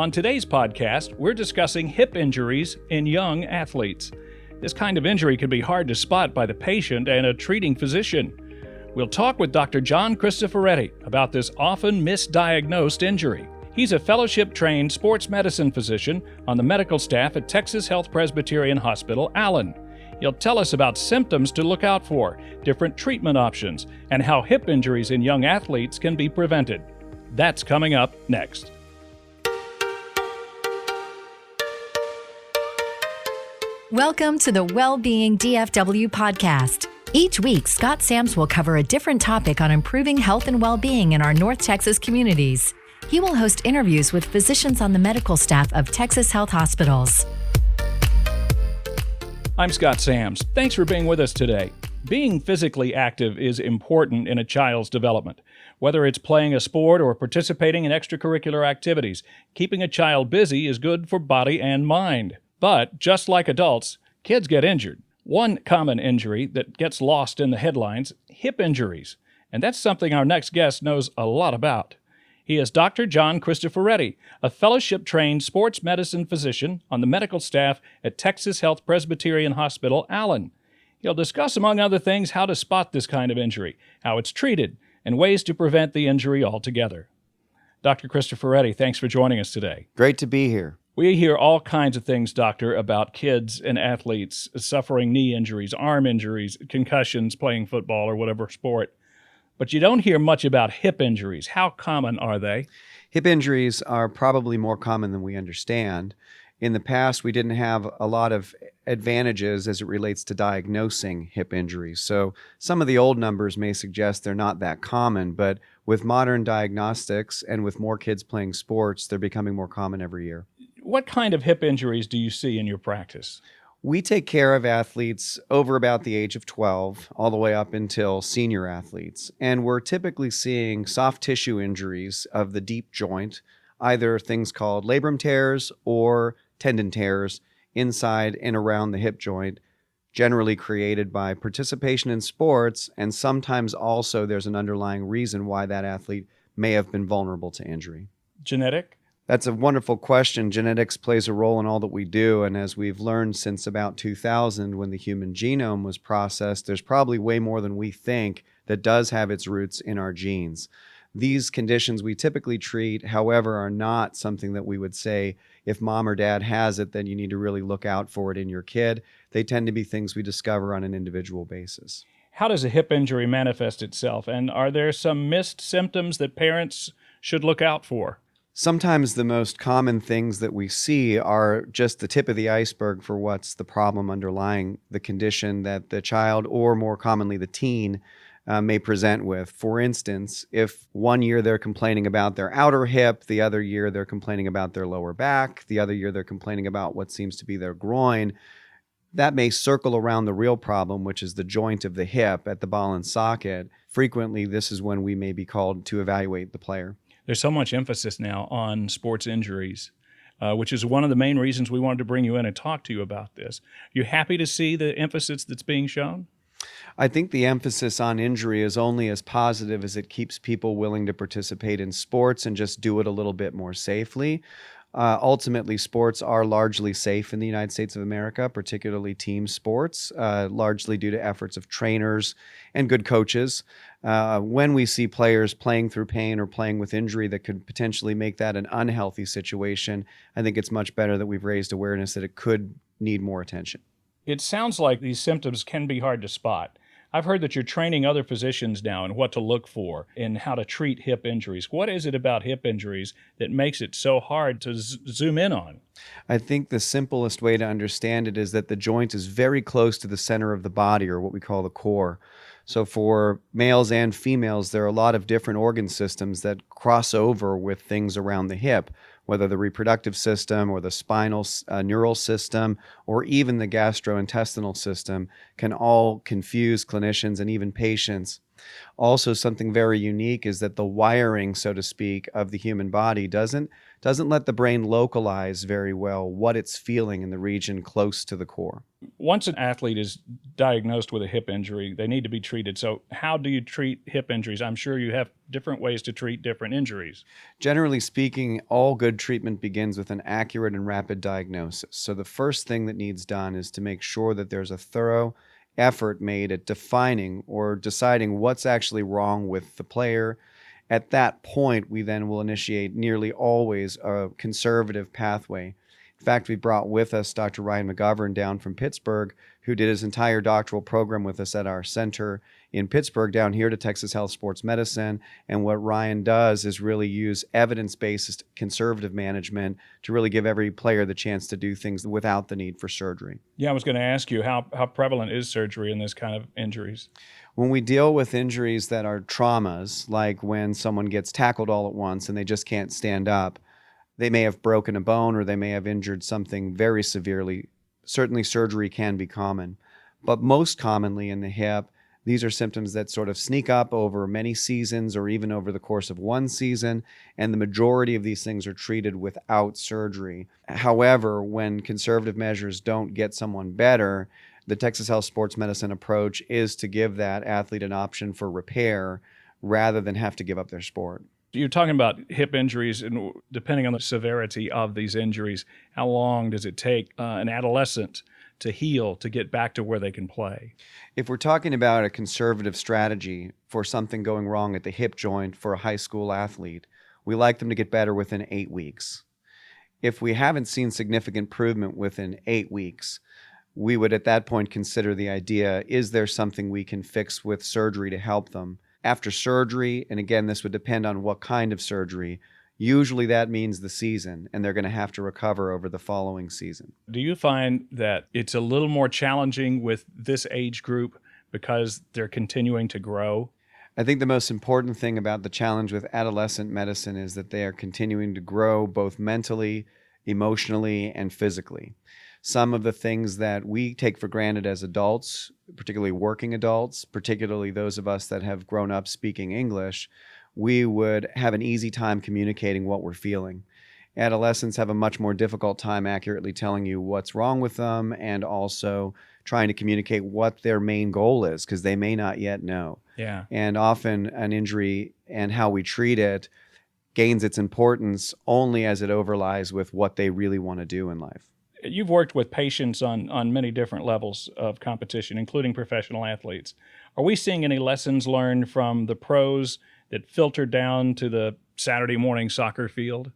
On today's podcast, we're discussing hip injuries in young athletes. This kind of injury can be hard to spot by the patient and a treating physician. We'll talk with Dr. John Christoforetti about this often misdiagnosed injury. He's a fellowship-trained sports medicine physician on the medical staff at Texas Health Presbyterian Hospital, Allen. He'll tell us about symptoms to look out for, different treatment options, and how hip injuries in young athletes can be prevented. That's coming up next. Welcome to the Wellbeing DFW podcast. Each week, Scott Sams will cover a different topic on improving health and well-being in our North Texas communities. He will host interviews with physicians on the medical staff of Texas Health Hospitals. I'm Scott Sams. Thanks for being with us today. Being physically active is important in a child's development. Whether it's playing a sport or participating in extracurricular activities, keeping a child busy is good for body and mind. But just like adults, kids get injured. One common injury that gets lost in the headlines, hip injuries. And that's something our next guest knows a lot about. He is Dr. John Christoforetti, a fellowship-trained sports medicine physician on the medical staff at Texas Health Presbyterian Hospital, Allen. He'll discuss, among other things, how to spot this kind of injury, how it's treated, and ways to prevent the injury altogether. Dr. Christoforetti, thanks for joining us today. Great to be here. We hear all kinds of things, doctor, about kids and athletes suffering knee injuries, arm injuries, concussions, playing football or whatever sport. But you don't hear much about hip injuries. How common are they? Hip injuries are probably more common than we understand. In the past, we didn't have a lot of advantages as it relates to diagnosing hip injuries. So some of the old numbers may suggest they're not that common, but with modern diagnostics and with more kids playing sports, they're becoming more common every year. What kind of hip injuries do you see in your practice? We take care of athletes over about the age of 12, all the way up until senior athletes. And we're typically seeing soft tissue injuries of the deep joint, either things called labrum tears or tendon tears inside and around the hip joint, generally created by participation in sports. And sometimes also there's an underlying reason why that athlete may have been vulnerable to injury. Genetic? That's a wonderful question. Genetics plays a role in all that we do. And as we've learned since about 2000, when the human genome was processed, there's probably way more than we think that does have its roots in our genes. These conditions we typically treat, however, are not something that we would say, if mom or dad has it, then you need to really look out for it in your kid. They tend to be things we discover on an individual basis. How does a hip injury manifest itself? And are there some missed symptoms that parents should look out for? Sometimes the most common things that we see are just the tip of the iceberg for what's the problem underlying the condition that the child, or more commonly the teen, may present with. For instance, if one year they're complaining about their outer hip, the other year they're complaining about their lower back, the other year they're complaining about what seems to be their groin, that may circle around the real problem, which is the joint of the hip at the ball and socket. Frequently, this is when we may be called to evaluate the player. There's so much emphasis now on sports injuries, which is one of the main reasons we wanted to bring you in and talk to you about this. You happy to see the emphasis that's being shown? I think the emphasis on injury is only as positive as it keeps people willing to participate in sports and just do it a little bit more safely. Ultimately, sports are largely safe in the United States of America, particularly team sports, largely due to efforts of trainers and good coaches. When we see players playing through pain or playing with injury that could potentially make that an unhealthy situation, I think it's much better that we've raised awareness that it could need more attention. It sounds like these symptoms can be hard to spot. I've heard that you're training other physicians now in what to look for in how to treat hip injuries. What is it about hip injuries that makes it so hard to zoom in on? I think the simplest way to understand it is that the joint is very close to the center of the body, or what we call the core. So for males and females, there are a lot of different organ systems that cross over with things around the hip, whether the reproductive system or the spinal neural system or even the gastrointestinal system can all confuse clinicians and even patients. Also, something very unique is that the wiring, so to speak, of the human body doesn't doesn't let the brain localize very well what it's feeling in the region close to the core. Once an athlete is diagnosed with a hip injury, they need to be treated. So how do you treat hip injuries? I'm sure you have different ways to treat different injuries. Generally speaking, all good treatment begins with an accurate and rapid diagnosis. So the first thing that needs done is to make sure that there's a thorough effort made at defining or deciding what's actually wrong with the player. At that point, we then will initiate nearly always a conservative pathway. In fact, we brought with us Dr. Ryan McGovern down from Pittsburgh, who did his entire doctoral program with us at our center in Pittsburgh down here to Texas Health Sports Medicine. And what Ryan does is really use evidence-based conservative management to really give every player the chance to do things without the need for surgery. Yeah, I was going to ask you, how prevalent is surgery in this kind of injuries? When we deal with injuries that are traumas, like when someone gets tackled all at once and they just can't stand up, they may have broken a bone or they may have injured something very severely. Certainly surgery can be common, but most commonly in the hip, these are symptoms that sort of sneak up over many seasons or even over the course of one season, and the majority of these things are treated without surgery. However, when conservative measures don't get someone better, the Texas Health Sports Medicine approach is to give that athlete an option for repair rather than have to give up their sport. You're talking about hip injuries, and depending on the severity of these injuries, how long does it take an adolescent to heal, to get back to where they can play? If we're talking about a conservative strategy for something going wrong at the hip joint for a high school athlete, we like them to get better within 8 weeks. If we haven't seen significant improvement within 8 weeks, we would at that point consider the idea, is there something we can fix with surgery to help them? After surgery, and again, this would depend on what kind of surgery, usually that means the season, and they're going to have to recover over the following season. Do you find that it's a little more challenging with this age group because they're continuing to grow? I think the most important thing about the challenge with adolescent medicine is that they are continuing to grow both mentally, emotionally, and physically. Some of the things that we take for granted as adults, particularly working adults, particularly those of us that have grown up speaking English, we would have an easy time communicating what we're feeling. Adolescents have a much more difficult time accurately telling you what's wrong with them and also trying to communicate what their main goal is because they may not yet know. Yeah. And often an injury and how we treat it gains its importance only as it overlies with what they really want to do in life. You've worked with patients on many different levels of competition, including professional athletes. Are we seeing any lessons learned from the pros that filter down to the Saturday morning soccer field?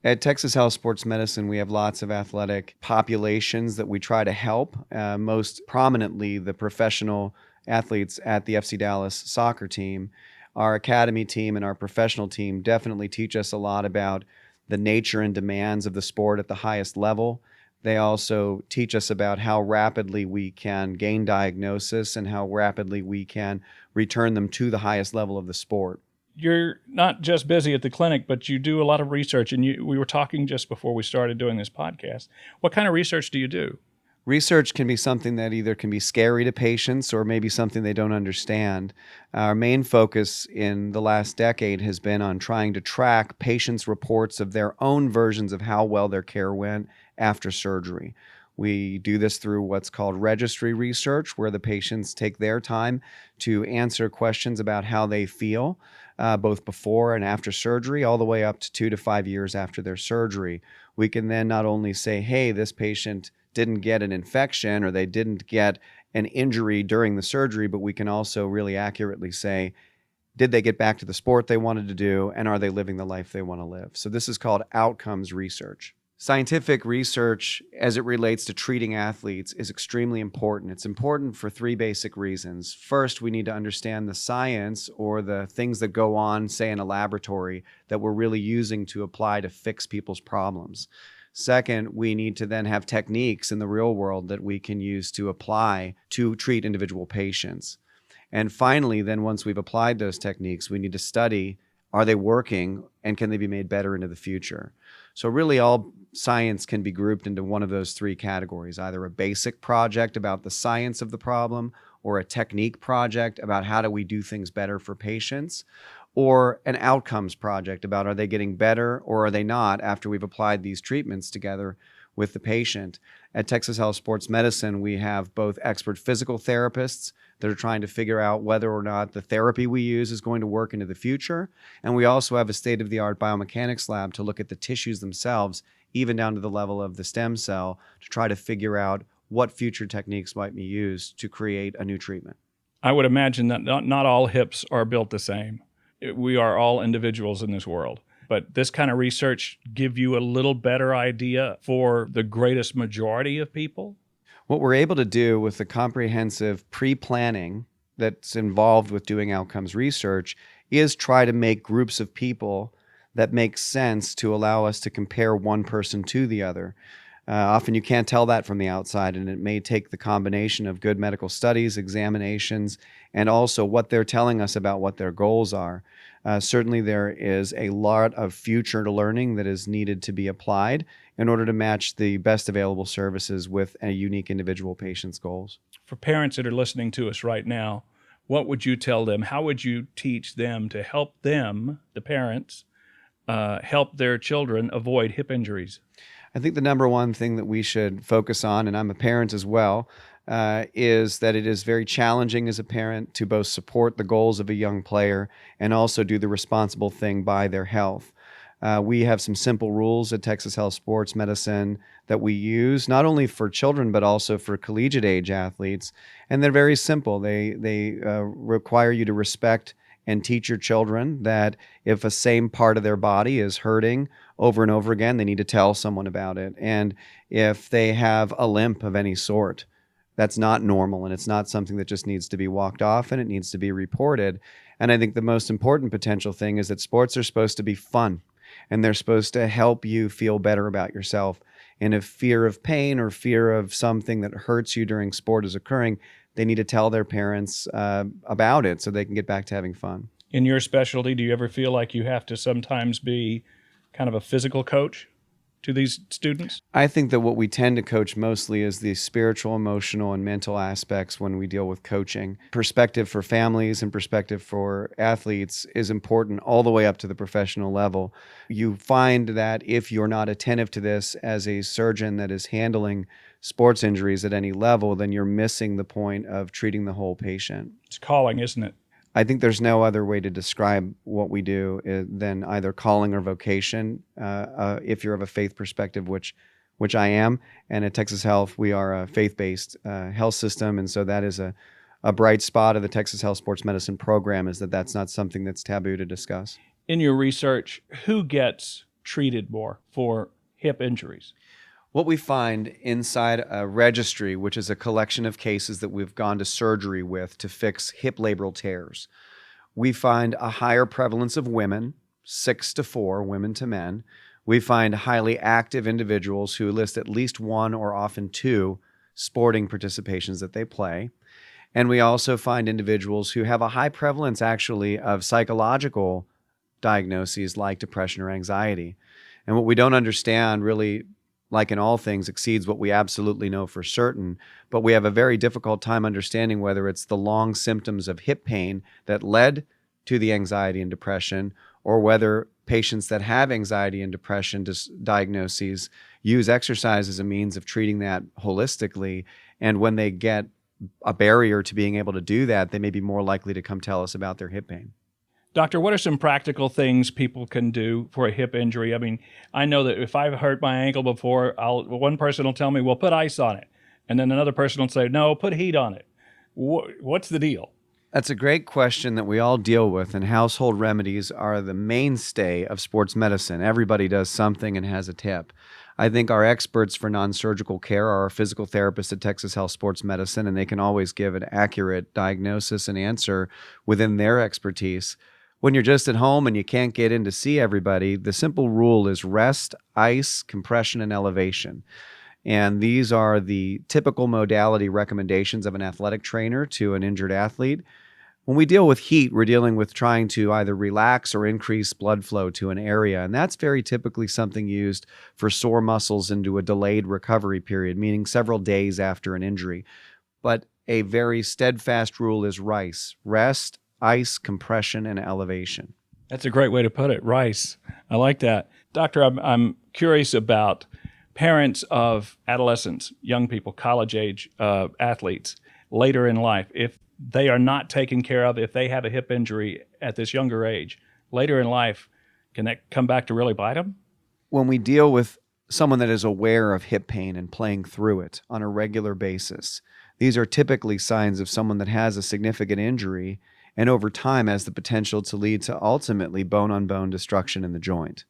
At Texas Health Sports Medicine, we have lots of athletic populations that we try to help. Most prominently, the professional athletes at the FC Dallas soccer team. Our academy team and our professional team definitely teach us a lot about the nature and demands of the sport at the highest level. They also teach us about how rapidly we can gain diagnosis and how rapidly we can return them to the highest level of the sport. You're not just busy at the clinic, but you do a lot of research. And we were talking just before we started doing this podcast. What kind of research do you do? Research can be something that either can be scary to patients or maybe something they don't understand. Our main focus in the last decade has been on trying to track patients' reports of their own versions of how well their care went after surgery. We do this through what's called registry research, where the patients take their time to answer questions about how they feel, both before and after surgery, all the way up to 2 to 5 years after their surgery. We can then not only say, hey, this patient didn't get an infection or they didn't get an injury during the surgery, but we can also really accurately say, did they get back to the sport they wanted to do, and are they living the life they want to live? So this is called outcomes research. Scientific research, as it relates to treating athletes, is extremely important. It's important for 3 basic reasons. First, we need to understand the science or the things that go on, say, in a laboratory that we're really using to apply to fix people's problems. Second, we need to then have techniques in the real world that we can use to apply to treat individual patients. And finally, then once we've applied those techniques, we need to study, are they working and can they be made better into the future? So really all science can be grouped into one of those 3 categories, either a basic project about the science of the problem or a technique project about how do we do things better for patients, or an outcomes project about are they getting better or are they not after we've applied these treatments together with the patient. At Texas Health Sports Medicine, we have both expert physical therapists that are trying to figure out whether or not the therapy we use is going to work into the future. And we also have a state-of-the-art biomechanics lab to look at the tissues themselves, even down to the level of the stem cell, to try to figure out what future techniques might be used to create a new treatment. I would imagine that not all hips are built the same. We are all individuals in this world. But this kind of research give you a little better idea for the greatest majority of people? What we're able to do with the comprehensive pre-planning that's involved with doing outcomes research is try to make groups of people that make sense to allow us to compare one person to the other. Often you can't tell that from the outside, and it may take the combination of good medical studies, examinations, and also what they're telling us about what their goals are. Certainly there is a lot of future learning that is needed to be applied in order to match the best available services with a unique individual patient's goals. For parents that are listening to us right now, what would you tell them? How would you teach them to help them, the parents, help their children avoid hip injuries? I think the number one thing that we should focus on, and I'm a parent as well, is that it is very challenging as a parent to both support the goals of a young player and also do the responsible thing by their health. We have some simple rules at Texas Health Sports Medicine that we use, not only for children, but also for collegiate age athletes. And they're very simple. They require you to respect and teach your children that if a same part of their body is hurting over and over again, they need to tell someone about it. And if they have a limp of any sort, that's not normal, and it's not something that just needs to be walked off, and it needs to be reported. And I think the most important potential thing is that sports are supposed to be fun, and they're supposed to help you feel better about yourself. And if fear of pain or fear of something that hurts you during sport is occurring, they need to tell their parents about it so they can get back to having fun. In your specialty, do you ever feel like you have to sometimes be kind of a physical coach to these students? I think that what we tend to coach mostly is the spiritual, emotional, and mental aspects when we deal with coaching. Perspective for families and perspective for athletes is important all the way up to the professional level. You find that if you're not attentive to this as a surgeon that is handling sports injuries at any level, then you're missing the point of treating the whole patient. It's calling, isn't it? I think there's no other way to describe what we do than either calling or vocation. If you're of a faith perspective, which I am, and at Texas Health, we are a faith-based health system, and so that is a bright spot of the Texas Health Sports Medicine program, is that that's not something that's taboo to discuss. In your research, who gets treated more for hip injuries? What we find inside a registry, which is a collection of cases that we've gone to surgery with to fix hip labral tears, we find a higher prevalence of women, 6-4, women to men. We find highly active individuals who list at least one or often two sporting participations that they play. And we also find individuals who have a high prevalence, actually, of psychological diagnoses like depression or anxiety. And what we don't understand really, like in all things, exceeds what we absolutely know for certain, but we have a very difficult time understanding whether it's the long symptoms of hip pain that led to the anxiety and depression, or whether patients that have anxiety and depression diagnoses use exercise as a means of treating that holistically, and when they get a barrier to being able to do that, they may be more likely to come tell us about their hip pain. Doctor, what are some practical things people can do for a hip injury? I mean, I know that if I've hurt my ankle before, one person will tell me, well, put ice on it. And then another person will say, no, put heat on it. What's the deal? That's a great question that we all deal with, and household remedies are the mainstay of sports medicine. Everybody does something and has a tip. I think our experts for non-surgical care are our physical therapists at Texas Health Sports Medicine, and they can always give an accurate diagnosis and answer within their expertise. When you're just at home and you can't get in to see everybody, the simple rule is rest, ice, compression, and elevation. And these are the typical modality recommendations of an athletic trainer to an injured athlete. When we deal with heat, we're dealing with trying to either relax or increase blood flow to an area. And that's very typically something used for sore muscles into a delayed recovery period, meaning several days after an injury. But a very steadfast rule is rest, ice, compression, and elevation. That's a great way to put it, rice. I like that. Doctor, I'm curious about parents of adolescents, young people, college-age athletes, later in life. If they are not taken care of, if they have a hip injury at this younger age, later in life, can that come back to really bite them? When we deal with someone that is aware of hip pain and playing through it on a regular basis, these are typically signs of someone that has a significant injury and over time has the potential to lead to ultimately bone-on-bone destruction in the joint.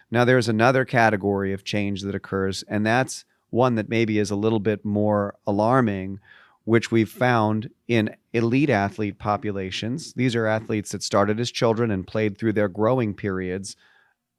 Now, there's another category of change that occurs, and that's one that maybe is a little bit more alarming, which we've found in elite athlete populations. These are athletes that started as children and played through their growing periods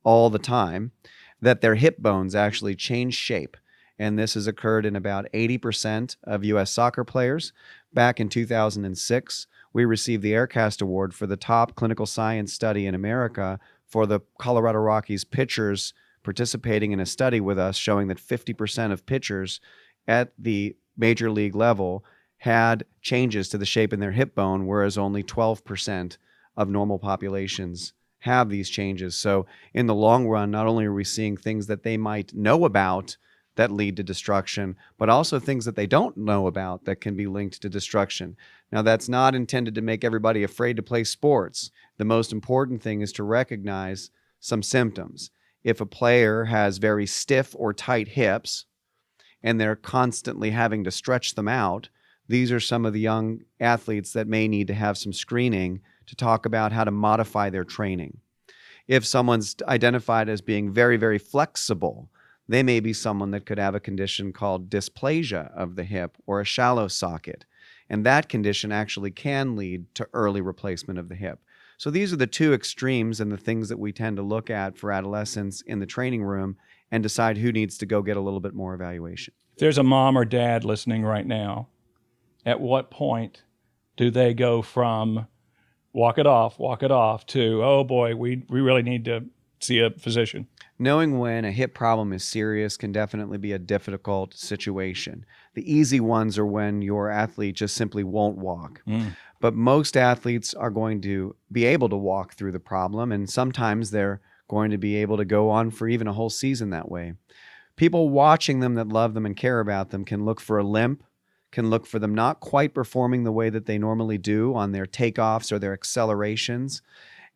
all the time, that their hip bones actually change shape. And this has occurred in about 80% of U.S. soccer players. Back in 2006, we received the Aircast Award for the top clinical science study in America for the Colorado Rockies pitchers participating in a study with us showing that 50% of pitchers at the major league level had changes to the shape in their hip bone, whereas only 12% of normal populations have these changes. So in the long run, not only are we seeing things that they might know about that lead to destruction, but also things that they don't know about that can be linked to destruction. Now, that's not intended to make everybody afraid to play sports. The most important thing is to recognize some symptoms. If a player has very stiff or tight hips and they're constantly having to stretch them out, these are some of the young athletes that may need to have some screening to talk about how to modify their training. If someone's identified as being very, very flexible, they may be someone that could have a condition called dysplasia of the hip or a shallow socket. And that condition actually can lead to early replacement of the hip. So these are the two extremes and the things that we tend to look at for adolescents in the training room and decide who needs to go get a little bit more evaluation. If there's a mom or dad listening right now, at what point do they go from walk it off to, oh boy, we really need to see a physician? Knowing when a hip problem is serious can definitely be a difficult situation. The easy ones are when your athlete just simply won't walk. But most athletes are going to be able to walk through the problem, and sometimes they're going to be able to go on for even a whole season that way. People watching them that love them and care about them can look for a limp, can look for them not quite performing the way that they normally do on their takeoffs or their accelerations.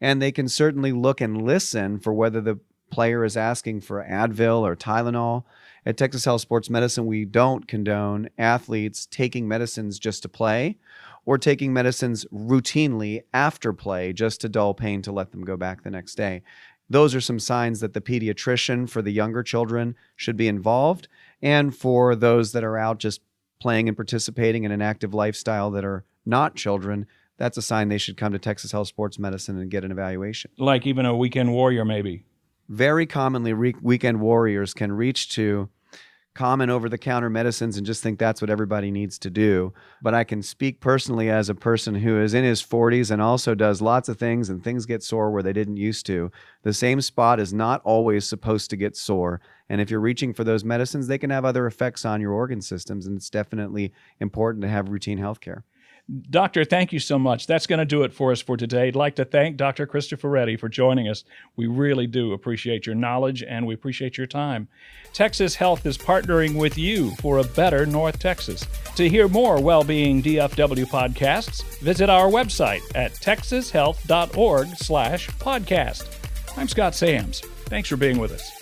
And they can certainly look and listen for whether the player is asking for Advil or Tylenol. At Texas Health Sports Medicine, we don't condone athletes taking medicines just to play or taking medicines routinely after play just to dull pain to let them go back the next day. Those are some signs that the pediatrician for the younger children should be involved, and for those that are out just playing and participating in an active lifestyle that are not children, that's a sign they should come to Texas Health Sports Medicine and get an evaluation. Like even a weekend warrior, maybe. Very commonly, weekend warriors can reach to common over-the-counter medicines and just think that's what everybody needs to do. But I can speak personally as a person who is in his 40s and also does lots of things, and things get sore where they didn't used to. The same spot is not always supposed to get sore. And if you're reaching for those medicines, they can have other effects on your organ systems, and it's definitely important to have routine health care. Doctor, thank you so much. That's going to do it for us for today. I'd like to thank Dr. Christoforetti for joining us. We really do appreciate your knowledge, and we appreciate your time. Texas Health is partnering with you for a better North Texas. To hear more Wellbeing DFW podcasts, visit our website at texashealth.org/podcast. I'm Scott Sams. Thanks for being with us.